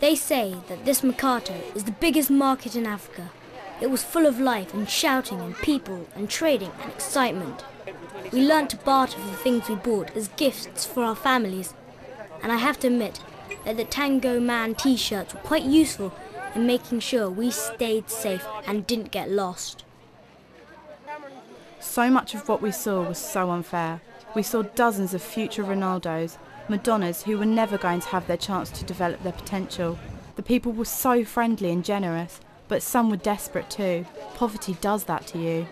They say that this Mercato is the biggest market in Africa. It was full of life and shouting and people and trading and excitement. We learnt to barter for the things we bought as gifts for our families. And I have to admit that the Tango Man t-shirts were quite useful in making sure we stayed safe and didn't get lost. So much of what we saw was so unfair. We saw dozens of future Ronaldos, Madonnas who were never going to have their chance to develop their potential. The people were so friendly and generous, but some were desperate too. Poverty does that to you.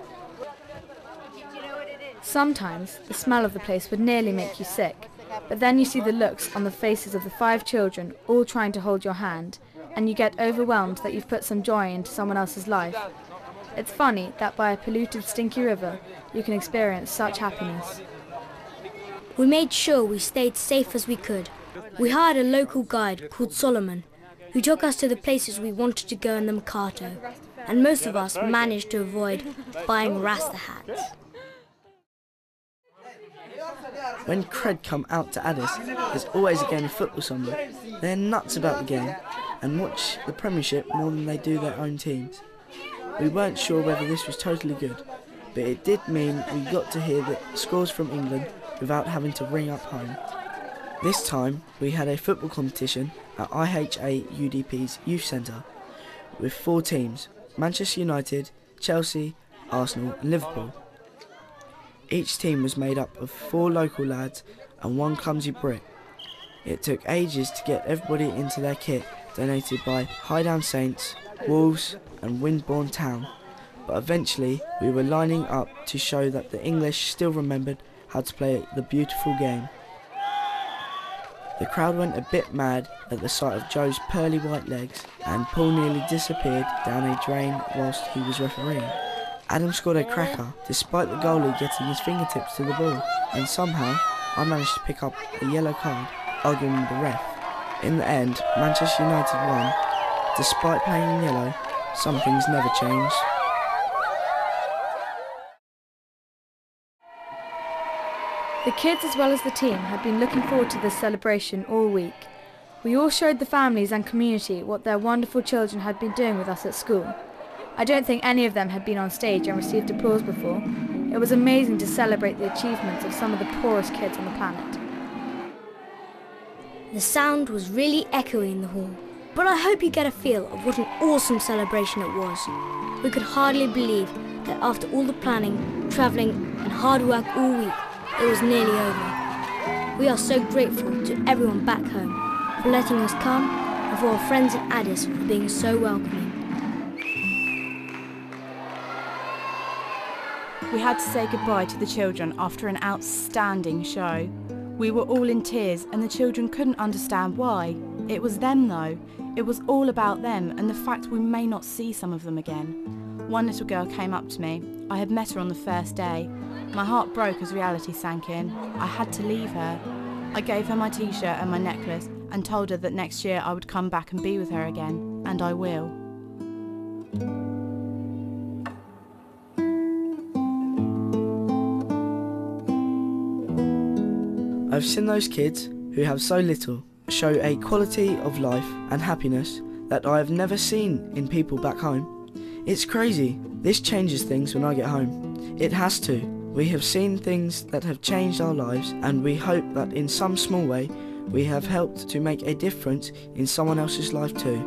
Sometimes the smell of the place would nearly make you sick, but then you see the looks on the faces of the 5 children all trying to hold your hand, and you get overwhelmed that you've put some joy into someone else's life. It's funny that by a polluted, stinky river, you can experience such happiness. We made sure we stayed safe as we could. We hired a local guide called Solomon, who took us to the places we wanted to go in the Mercato, and most of us managed to avoid buying Rasta hats. When Cred come out to Addis, there's always a game of football somewhere. They're nuts about the game and watch the Premiership more than they do their own teams. We weren't sure whether this was totally good, but it did mean we got to hear the scores from England without having to ring up home. This time we had a football competition at IHA-UDP's youth centre with 4 teams: Manchester United, Chelsea, Arsenal and Liverpool. Each team was made up of 4 local lads and 1 clumsy Brit. It took ages to get everybody into their kit donated by Highdown Saints, Wolves and Windbourne Town, but eventually we were lining up to show that the English still remembered how to play the beautiful game. The crowd went a bit mad at the sight of Joe's pearly white legs, and Paul nearly disappeared down a drain whilst he was refereeing. Adam scored a cracker despite the goalie getting his fingertips to the ball, and somehow I managed to pick up a yellow card, arguing with the ref. In the end, Manchester United won. Despite playing in yellow, some things never change. The kids as well as the team had been looking forward to this celebration all week. We all showed the families and community what their wonderful children had been doing with us at school. I don't think any of them had been on stage and received applause before. It was amazing to celebrate the achievements of some of the poorest kids on the planet. The sound was really echoey in the hall, but I hope you get a feel of what an awesome celebration it was. We could hardly believe that after all the planning, travelling and hard work all week, it was nearly over. We are so grateful to everyone back home for letting us come, and for our friends in Addis for being so welcoming. We had to say goodbye to the children after an outstanding show. We were all in tears and the children couldn't understand why. It was them though. It was all about them and the fact we may not see some of them again. One little girl came up to me. I had met her on the first day. My heart broke as reality sank in. I had to leave her. I gave her my t-shirt and my necklace and told her that next year I would come back and be with her again, and I will. I've seen those kids who have so little show a quality of life and happiness that I have never seen in people back home. It's crazy. This changes things when I get home. It has to. We have seen things that have changed our lives, and we hope that in some small way we have helped to make a difference in someone else's life too.